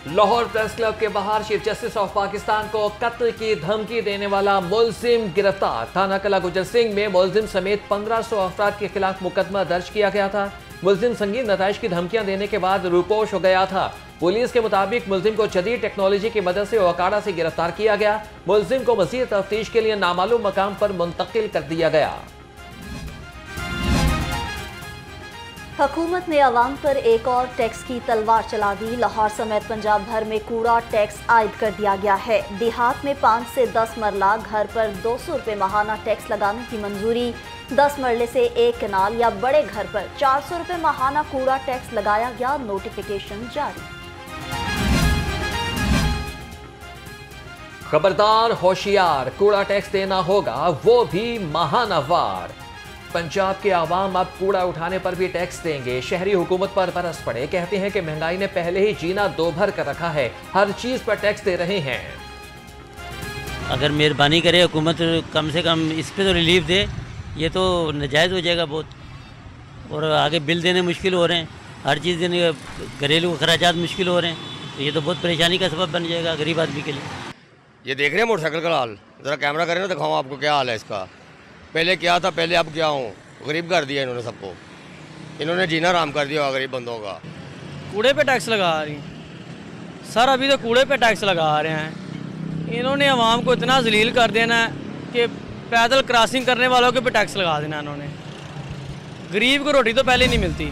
Lahore press club के बाहर chief justice of Pakistan को कत्ल की धमकी देने वाला मुलजिम गिरफ्तार। थाना कला गुजर सिंह में मुलजिम समेत 1500 अफराद के खिलाफ मुकदमा दर्ज किया गया था। मुलजिम संगीन नताइज की धमकियां देने के बाद रूपोश हो गया था। पुलिस के मुताबिक मुलजिम को जदीद टेक्नोलॉजी की मदद से ओकाड़ा से गिरफ्तार किया गया। मुलजिम को मज़ीद तफ्तीश के लिए नामालूम मकाम पर मुंतकिल कर दिया गया। हुकूमत ने अवाम पर एक और टैक्स की तलवार चला दी। लाहौर समेत पंजाब भर में कूड़ा टैक्स आयद कर दिया गया है। देहात में 5 से 10 मरला घर पर 200 रुपये माहाना टैक्स लगाने की मंजूरी। 10 मरले से 1 कनाल या बड़े घर पर 400 रुपये माहाना कूड़ा टैक्स लगाया गया। नोटिफिकेशन जारी। खबरदार होशियार, कूड़ा टैक्स देना होगा, वो भी माहानावार। पंजाब के आवाम अब कूड़ा उठाने पर भी टैक्स देंगे। शहरी हुकूमत पर बरस पड़े, कहते हैं कि महंगाई ने पहले ही जीना दो भर कर रखा है, हर चीज पर टैक्स दे रहे हैं। अगर मेहरबानी करे हुकूमत कम से कम इस पे तो रिलीफ दे, ये तो नाजायज़ हो जाएगा बहुत। और आगे बिल देने मुश्किल हो रहे हैं, हर चीज़ देने, घरेलू खर्चात मुश्किल हो रहे हैं, तो ये तो बहुत परेशानी का सबब बन जाएगा गरीब आदमी के लिए। ये देख रहे हैं मोटरसाइकिल का हाल, ज़रा कैमरा करें ना, दिखाऊँ आपको क्या हाल है इसका। पहले क्या था, पहले अब क्या हूँ, गरीब कर दिया इन्होंने सबको, इन्होंने जीना आराम कर दिया गरीब बंदों का। कूड़े पे टैक्स लगा रही सर, अभी तो कूड़े पे टैक्स लगा रहे हैं। इन्होंने आवाम को इतना जलील कर देना है कि पैदल क्रॉसिंग करने वालों के पे टैक्स लगा देना इन्होंने। गरीब को रोटी तो पहले नहीं मिलती।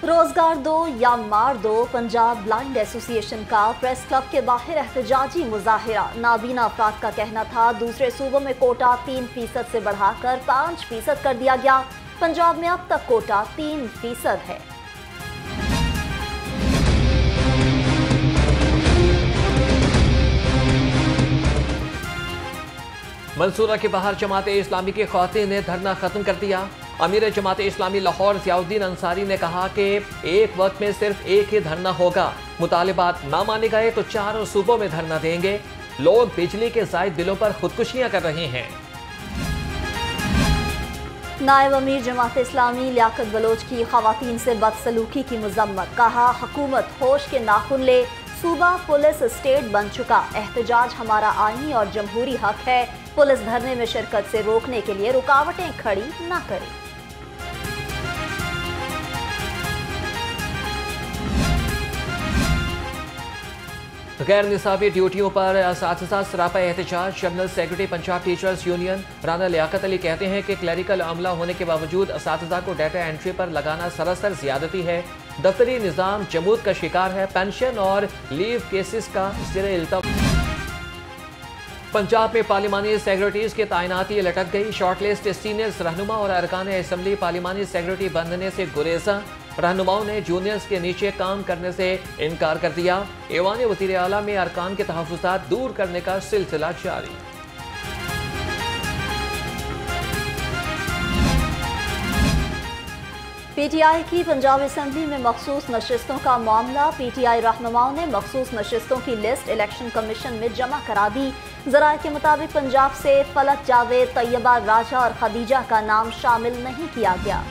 रोजगार दो या मार दो, पंजाब ब्लाइंड एसोसिएशन का प्रेस क्लब के बाहर एहतजाजी मुजाहिरा। नाबीना अफराद का कहना था दूसरे सूबों में कोटा 3% से बढ़ाकर 5% कर दिया गया। पंजाब में अब तक कोटा 3% है। मंसूरा के बाहर जमाते इस्लामी की ख्वातीन ने धरना खत्म कर दिया। अमीर जमाते इस्लामी लाहौर ज़ियाउद्दीन अंसारी ने कहा कि एक वक्त में सिर्फ एक ही धरना होगा, मुतालिबात ना माने गए तो 4 सूबों में धरना देंगे। लोग बिजली के ज़ायद बिलों पर खुदकुशियां कर रहे हैं। नायब अमीर जमात इस्लामी लियाकत बलोच की खवातीन से बदसलूकी की मजम्मत। कहा हुकूमत होश के नाखुन ले, सूबा पुलिस स्टेट बन चुका। एहतजाज हमारा आईनी और जमहूरी हक है। पुलिस धरने में शिरकत से रोकने के लिए रुकावटें खड़ी ना करे। गैर निसाबी ड्यूटियों पर असातिज़ा सरापा एहतजाज। General secretary Punjab teachers union Rana Liaquat Ali कहते हैं कि क्लरिकल अमला होने के बावजूद असातिज़ा को डाटा एंट्री पर लगाना सरासर ज्यादती है। दफ्तरी निज़ाम जमूद का शिकार है। पेंशन और लीव केसेस का ज़ेरे इल्तवा। पंजाब में पार्लिमानी सेक्रेटरीज की तैनाती लटक गई। शॉर्टलिस्ट सीनियर्स रहनुमा और अरकान असम्बली पार्लिमानी सेक्रेटरी बनने से गुरेजा। रहनुमाओं ने जूनियर्स के नीचे काम करने से इनकार कर दिया। ऐवान वज़ीर आला में अरकान के तहफ़्फ़ुज़ात दूर करने का सिलसिला जारी। पीटीआई की पंजाब असम्बली में मखसूस नशिस्तों का मामला। पीटीआई रहनुमाओं ने मखसूस नशिस्तों की लिस्ट इलेक्शन कमीशन में जमा करा दी। ज़राए के मुताबिक पंजाब से फलक जावेद, तैयबा राजा और खदीजा का नाम शामिल नहीं किया गया।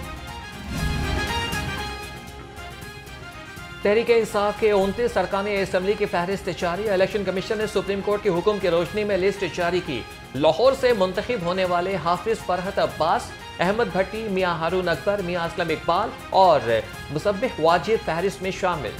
तहरीक इंसाफ के 29 अरकान असम्बली की फहरिस्त जारी। इलेक्शन कमीशन ने सुप्रीम कोर्ट के हुक्म की रोशनी में लिस्ट जारी की। लाहौर से मुंतखब होने वाले हाफिज फरहत अब्बास, अहमद भट्टी, मियाँ हारून अकबर, मियाँ असलम इकबाल और मुसब्बिह वाजिद फहरिस्त में शामिल।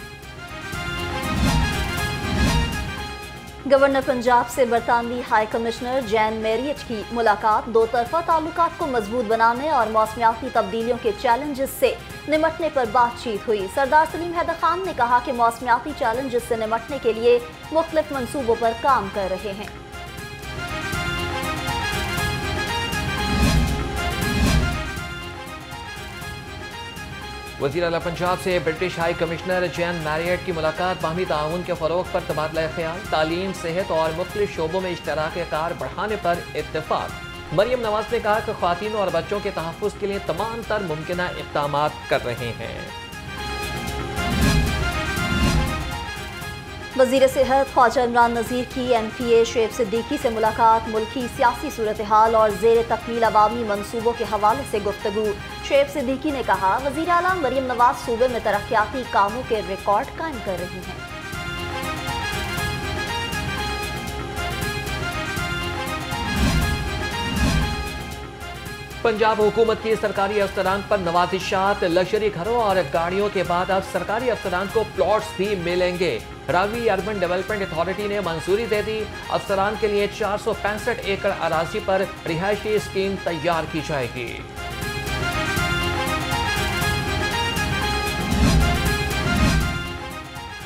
गवर्नर पंजाब से बरतानवी हाई कमिश्नर जैन मैरियट की मुलाकात। दो तरफा ताल्लुकात को मजबूत बनाने और मौसमियाती तब्दीलियों के चैलेंजेस से निमटने पर बातचीत हुई। सरदार सलीम हैदर खान ने कहा कि मौसमियाती चैलेंजेस से निमटने के लिए मुख्तलिफ मंसूबों पर काम कर रहे हैं। वज़ीर आला पंजाब से British high commissioner Jain Marriott की मुलाकात। बाहमी ताउन के फ़रोग़ पर तबादला ख्याल। तालीम, सेहत और मुख्तलिफ शोबों में इश्तराक कार बढ़ाने पर इत्तेफाक। मरियम नवाज ने कहा कि ख़वातीन और बच्चों के तहफ़्फ़ुज़ के लिए तमाम तर मुमकिना इक़दामात कर रहे हैं। वज़ीर सेहत ख्वाजा इमरान नज़ीर की MPA शुएब सिद्दीकी से मुलाकात। मुल्की सियासी सूरत हाल और ज़ेर तकमील अवामी मनसूबों के हवाले से गुफ्तगू। शेख सिद्दीकी ने कहा, वज़ीर आला मरियम नवाज सूबे में तरक्याती कामों के रिकॉर्ड कायम कर रही हैं। पंजाब हुकूमत की सरकारी अफसरान पर नवाजिशात, लग्जरी घरों और गाड़ियों के बाद अब सरकारी अफसरान को प्लॉट्स भी मिलेंगे। रावी अर्बन डेवलपमेंट अथॉरिटी ने मंजूरी दे दी। अफसरान के लिए 465 एकड़ अराजी पर रिहायशी स्कीम तैयार की जाएगी।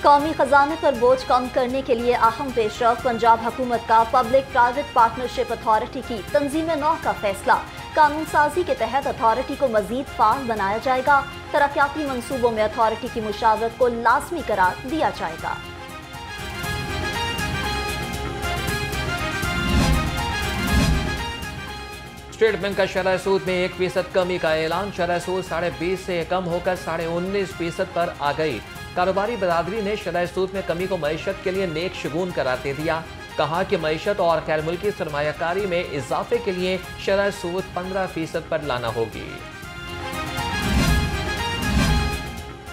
कौमी खजाने पर बोझ कम करने के लिए अहम पेशरफ पंजाब हुकूमत का पब्लिक प्राइवेट पार्टनरशिप अथॉरिटी की तंजीम नौ का फैसला। कानून साजी के तहत अथॉरिटी को मजीद फाल बनाया जाएगा। तरक्याती मंसूबों में अथॉरिटी की मुशावरत को लाजमी करार दिया जाएगा। स्टेट बैंक का शरह सूद में 1% कमी का ऐलान। शरह सूद 20.5 से कम होकर 19.5% पर आ गई। कारोबारी बरादरी ने शरह सूद में कमी को मईशत के लिए नेक शगुन करार दे दिया। कहा कि मईशत और गैर मुल्की सरमायाकारी में इजाफे के लिए शरह सूद 15% पर लाना होगी।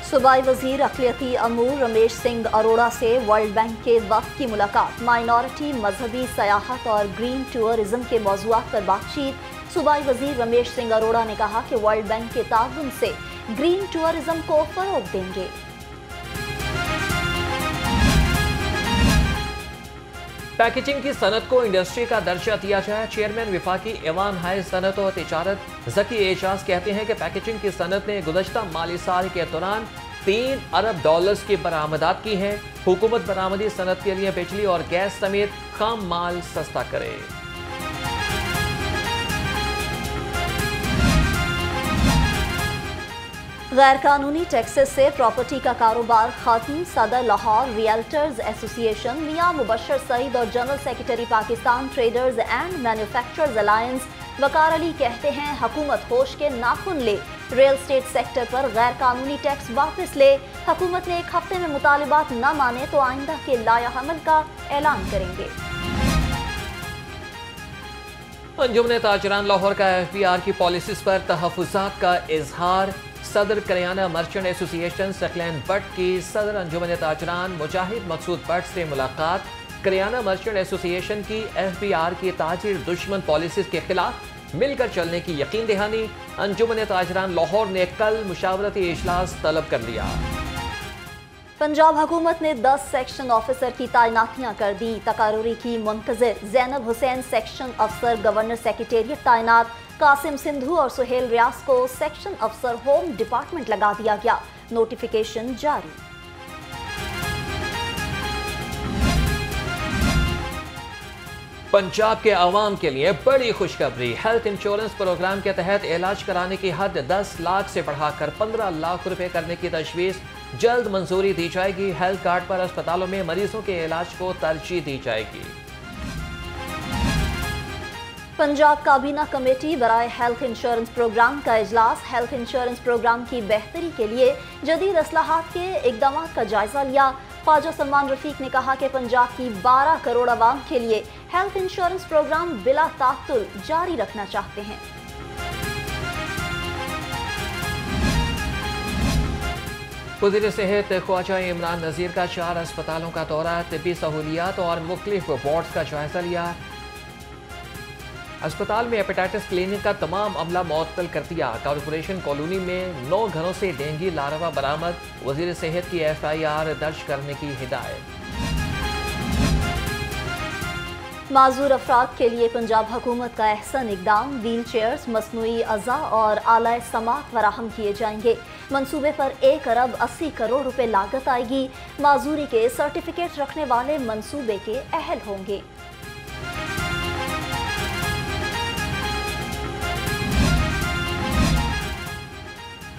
सूबाई वजीर अक़लियती अमूर रमेश सिंह अरोड़ा से वर्ल्ड बैंक के वफ़द की मुलाकात। माइनॉरिटी, मजहबी सयाहत और ग्रीन टूरिज्म के मौज़ूआत पर बातचीत। सूबाई वजीर रमेश सिंह अरोड़ा ने कहा कि वर्ल्ड बैंक के ताउन से ग्रीन टूरिज्म को फरोग देंगे। पैकेजिंग की सनत को इंडस्ट्री का दर्जा दिया जाए। चेयरमैन विफाकी ऐवान हाय सनत और तिजारत ज़की एजाज कहते हैं कि पैकेजिंग की सनत ने गुज़श्ता माली साल के दौरान $3 अरब की बरामदात की हैं। हुकूमत बरामदी सनत के लिए बिजली और गैस समेत खाम माल सस्ता करे। गैर कानूनी टैक्सेस से प्रॉपर्टी का कारोबार खत्म। सदर लाहौर रियल्टर्स एसोसिएशन मियां मुबशर सईद और general secretary Pakistan traders and manufacturers alliance Waqar Ali कहते हैं, हुकूमत होश के नाखुन ले। रियल स्टेट सेक्टर पर गैर कानूनी टैक्स वापस ले। हुकूमत ने 1 हफ्ते में मुतालिबात न माने तो आइंदा के लायाहमल का ऐलान करेंगे। अंजुमन ताजरान लाहौर का FBR की पॉलिसीज पर तहफ़्फ़ुज़ात का इजहार। सदर kirana merchant association Saqlain but की सदर अंजुमन ताजरान मुजाहिद मकसूद बट से मुलाकात। करियाना मर्चेंट एसोसिएशन की FBR की ताजिर दुश्मन पॉलिसीज के खिलाफ मिलकर चलने की यकीन दहानी। अंजुमन ताजरान लाहौर ने कल मुशावरती इजलास तलब कर लिया। पंजाब हुकूमत ने 10 सेक्शन ऑफिसर की तैनातियां कर दी। तकारुरी की मुंतज़िर ज़ैनब हुसैन सेक्शन अफसर गवर्नर सेक्रेटेरिएट तैनात। कासिम सिंधु और सुहेल रियाज को सेक्शन अफसर होम डिपार्टमेंट लगा दिया गया। नोटिफिकेशन जारी। पंजाब के अवाम के लिए बड़ी खुशखबरी। हेल्थ इंश्योरेंस प्रोग्राम के तहत इलाज कराने की हद 10 लाख से बढ़ाकर 15 लाख रुपए करने की तजवीज़ जल्द मंजूरी दी जाएगी। हेल्थ कार्ड पर अस्पतालों में मरीजों के इलाज को तरजीह दी जाएगी। पंजाब काबीना कमेटी बराए हेल्थ इंश्योरेंस प्रोग्राम का इजलास। हेल्थ इंश्योरेंस प्रोग्राम की बेहतरी के लिए जदीद असलाहात के इकदाम का जायजा लिया। ख्वाजा सलमान रफीक ने कहा कि पंजाब की 12 करोड़ आवाम के लिए हेल्थ इंश्योरेंस प्रोग्राम बिला तातुल जारी रखना चाहते हैं। वज़ीर सेहत ख्वाजा इमरान नज़ीर का 4 अस्पतालों का दौरा। तिब्बी सहूलियात और मुख्तलिफ वार्ड्स का जायजा लिया। अस्पताल में हेपेटाइटिस क्लिनिक का तमाम अमला मुअत्तल कर दिया। कॉर्पोरेशन कॉलोनी में 9 घरों से डेंगू लार्वा बरामद। वज़ीर सेहत की FIR दर्ज करने की हिदायत। माजूर अफराद के लिए पंजाब हुकूमत का अहसन इकदाम। व्हील चेयर्स, मसनूई अज़ा और आला समात फराहम किए जाएंगे। मंसूबे पर 1 अरब 80 करोड़ रुपए लागत आएगी। माजूरी के सर्टिफिकेट रखने वाले मंसूबे के अहल होंगे।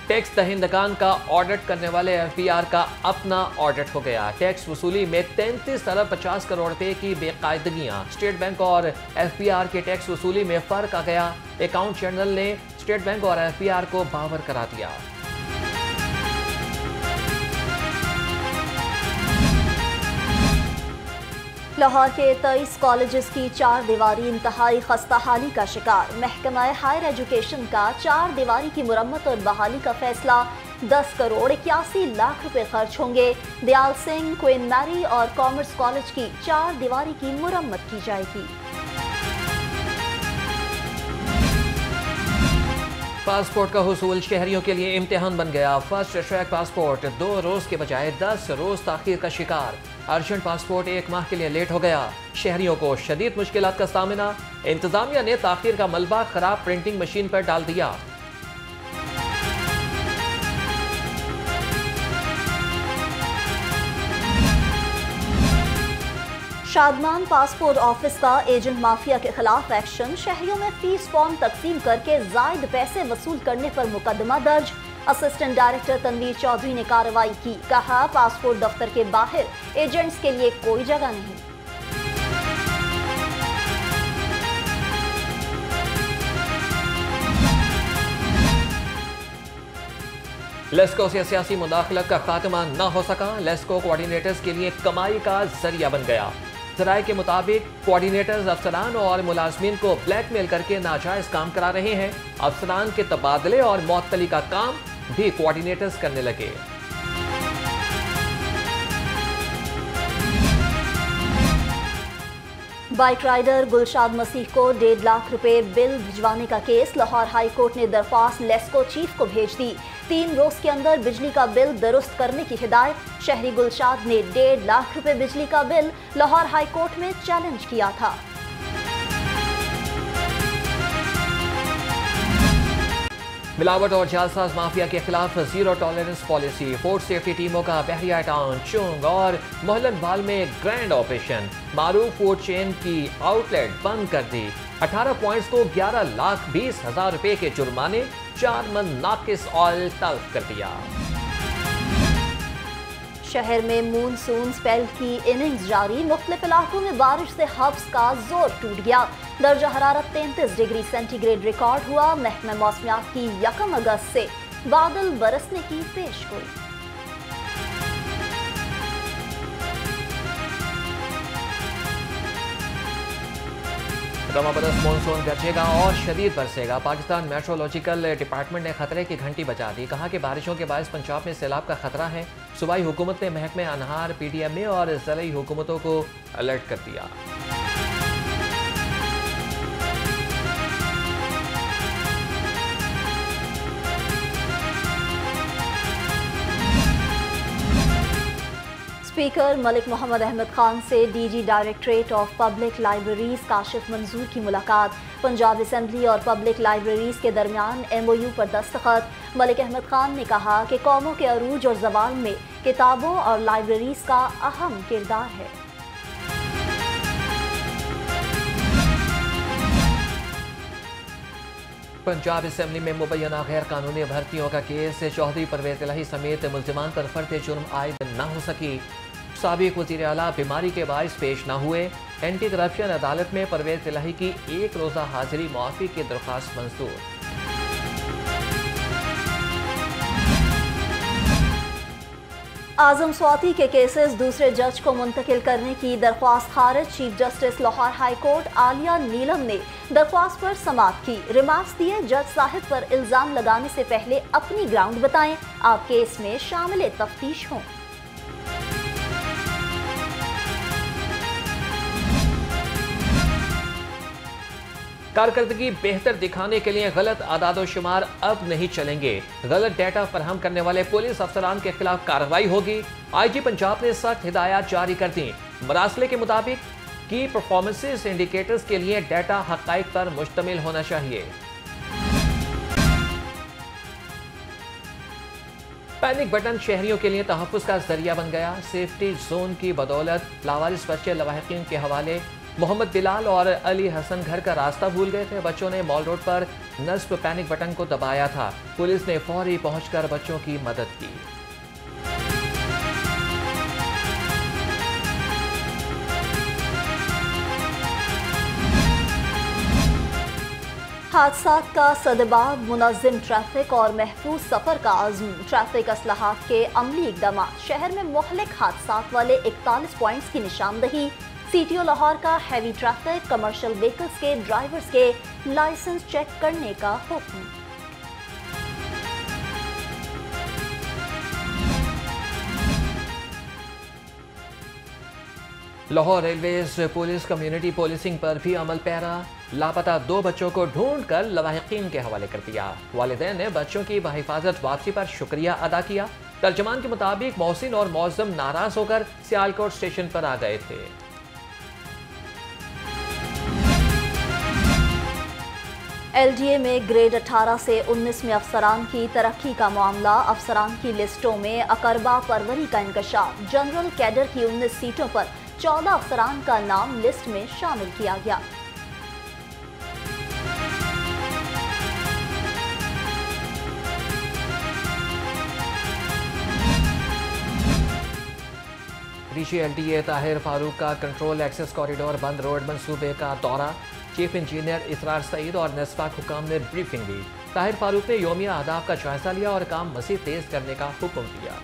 टैक्स दहिंदगान का ऑडिट करने वाले FBR का अपना ऑडिट हो गया। टैक्स वसूली में 33 अरब 50 करोड़ रुपए की बेकायदगियां। स्टेट बैंक और FBR के टैक्स वसूली में फर्क आ गया। अकाउंट जनरल ने स्टेट बैंक और FBR को बावर करा दिया। लाहौर के 23 कॉलेजेस की 4 दीवारी इंतहाई खस्ता हाली का शिकार। महकमा हायर एजुकेशन का 4 दीवारी की मुरम्मत और बहाली का फैसला। 10 करोड़ 81 लाख रुपए खर्च होंगे। दयाल सिंह, क्वीन मैरी और कॉमर्स कॉलेज की 4 दीवारी की मुरम्मत की जाएगी। पासपोर्ट का हुसूल शहरियों के लिए इम्तिहान बन गया। फर्स्ट ट्रैक पासपोर्ट 2 रोज के बजाय 10 रोज ताखीर का शिकार। अर्जेंट पासपोर्ट 1 माह के लिए लेट हो गया। शहरियों को शदीद मुश्किलात का सामना। इंतजामिया ने ताखीर का मलबा खराब प्रिंटिंग मशीन पर डाल दिया। शादमान पासपोर्ट ऑफिस का एजेंट माफिया के खिलाफ एक्शन। शहरियों में फीस फॉर्म तकसीम करके जायद पैसे वसूल करने पर मुकदमा दर्ज। असिस्टेंट डायरेक्टर तनवीर चौधरी ने कार्रवाई की। कहा, पासपोर्ट दफ्तर के बाहर एजेंट्स के लिए कोई जगह नहीं। लेस्को से सियासी मुदाखलत का खात्मा न हो सका। लेस्को कोऑर्डिनेटर्स के लिए कमाई का जरिया बन गया। जराये के मुताबिक कोऑर्डिनेटर्स अफसरान और मुलाजमीन को ब्लैकमेल करके नाजायज काम करा रहे हैं। अफसरान के तबादले और मुअत्तली का काम भी कोऑर्डिनेटर्स करने लगे। बाइक राइडर गुलशाद मसीह को 1.5 लाख रुपए बिल भिजवाने का केस। लाहौर हाई कोर्ट ने दरख्वास्त लेस्को चीफ को भेज दी। 3 रोज के अंदर बिजली का बिल दुरुस्त करने की हिदायत। शहरी गुलशाद ने 1.5 लाख रुपए बिजली का बिल लाहौर हाई कोर्ट में चैलेंज किया था। मिलावट और जालसाज माफिया के खिलाफ zero tolerance policy. Food safety टीमों का बहरिया टाउन, चुंग और मोहल्लन बाल में ग्रैंड ऑपरेशन। मारूफ फूड चेन की आउटलेट बंद कर दी। 18 पॉइंट्स को 11,20,000 रुपए के जुर्माने। 4 मन नाकिस ऑयल तल्फ कर दिया। शहर में मूनसून स्पेल की इनिंग्स जारी। मुख्तलिफ इलाकों में बारिश से हब्स का जोर टूट गया। दर्जा हरारत 33 डिग्री सेंटीग्रेड रिकॉर्ड हुआ। महकमा मौसमियात की 1 अगस्त से बादल बरसने की पेशगोई। रमाबदस मानसून गरजेगा और शदीद बरसेगा। पाकिस्तान मेट्रोलॉजिकल डिपार्टमेंट ने खतरे की घंटी बजा दी। कहा कि बारिशों के बायस पंजाब में सैलाब का खतरा है। सूबाई हुकूमत ने महकमे अनहार, PDMA और ज़िलाई हुकूमतों को अलर्ट कर दिया। स्पीकर मलिक मोहम्मद अहमद खान से DG directorate of public libraries Kashif मंजूर की मुलाकात। पंजाब असेंबली और पब्लिक लाइब्रेरीज के दरमियान MOU पर दस्तखत। मलिक अहमद खान ने कहा कि कौमों के अरूज और ज़वाल में किताबों और लाइब्रेरीज का अहम किरदार है। पंजाब असेंबली में मुबैना गैर कानूनी भर्तियों का केस। चौधरी परवेज इलाही समेत मुल्जिमान पर फर्द जुर्म आयद न हो सकी। साबिक वज़ीर आला बीमारी के बायस पेश न हुए। एंटी करप्शन अदालत में परवेज इलाही की 1 रोज़ा हाजिरी मुआफ़ी की दरख्वास्त मंजूर। आजम स्वाति के केसेस दूसरे जज को मुंतकिल करने की दरख्वास्त खारिज। Chief justice Lahore high court Aliya Neelam ने दरख्वास्त पर समाअत की। रिमार्क्स दिए, जज साहिब पर इल्जाम लगाने से पहले अपनी ग्राउंड बताएं। आप केस में शामिल तफ्तीश हों। कारकर्दगी बेहतर दिखाने के लिए गलत आदादोशुमार अब नहीं चलेंगे। गलत डाटा फराहम करने वाले पुलिस अफसरान के खिलाफ कार्रवाई होगी। IG पंजाब ने सख्त हिदायत जारी कर दी। मरासले के मुताबिक की परफॉर्मेंसेस इंडिकेटर्स के लिए डाटा हकाइक पर मुश्तमिल होना चाहिए। पैनिक बटन शहरियों के लिए तहफ़्फ़ुज़ का जरिया बन गया। सेफ्टी जोन की बदौलत लावारिस बच्चे लवाहिकीन के हवाले। मोहम्मद बिलाल और अली हसन घर का रास्ता भूल गए थे। बच्चों ने मॉल रोड पर नस्ब पैनिक बटन को दबाया था। पुलिस ने फौरी पहुंचकर बच्चों की मदद की। हादसात का सदबाब मुनज़्ज़म ट्रैफिक और महफूज सफर का आज़म। ट्रैफिक असलाहत के अमली इक़दाम। शहर में मुहलिक हादसात वाले 41 पॉइंट्स की निशानदही। CTO लाहौर का हैवी ट्रैफिक कमर्शियल व्हीकल्स के ड्राइवर्स के लाइसेंस चेक करने का हुक्म। Lahore railways police community policing पर भी अमल पैरा। लापता 2 बच्चों को ढूंढकर लवाहिकीन के हवाले कर दिया। वालिदैन ने बच्चों की बहिफाजत वापसी पर शुक्रिया अदा किया। तर्जमान के मुताबिक मोहसिन और मौज़म नाराज होकर सियालकोट स्टेशन पर आ गए थे। LDA में ग्रेड 18 से 19 में अफसरान की तरक्की का मामला। अफसरान की लिस्टों में अकरबा परवरी का इंकशाफ। जनरल कैडर की 19 सीटों पर 14 अफसरान का नाम लिस्ट में शामिल किया गया। ऋषि LDA ताहिर फारूक का कंट्रोल एक्सेस कॉरिडोर बंद रोड मंसूबे का दौरा। चीफ इंजीनियर इसरार सईद और नस्फाक हुकाम ने ब्रीफिंग दी। ताहिर फारूक ने योमिया अहदाफ का जायजा लिया और काम मज़ीद तेज करने का हुक्म दिया।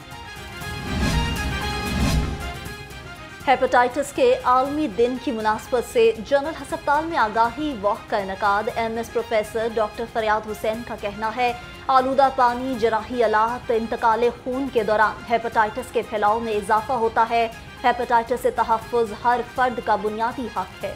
हेपेटाइटिस के आलमी दिन की मुनासबत से जनरल हस्पताल में आगाही वॉक का इनकाद। MS प्रोफेसर डॉक्टर फरियाद हुसैन का कहना है आलूदा पानी, जराही आलात, इंतकाल खून के दौरान हेपेटाइटिस के फैलाव में इजाफा होता है। हेपेटाइटिस से तहफ़्फ़ुज़ हर फर्द का बुनियादी हक है।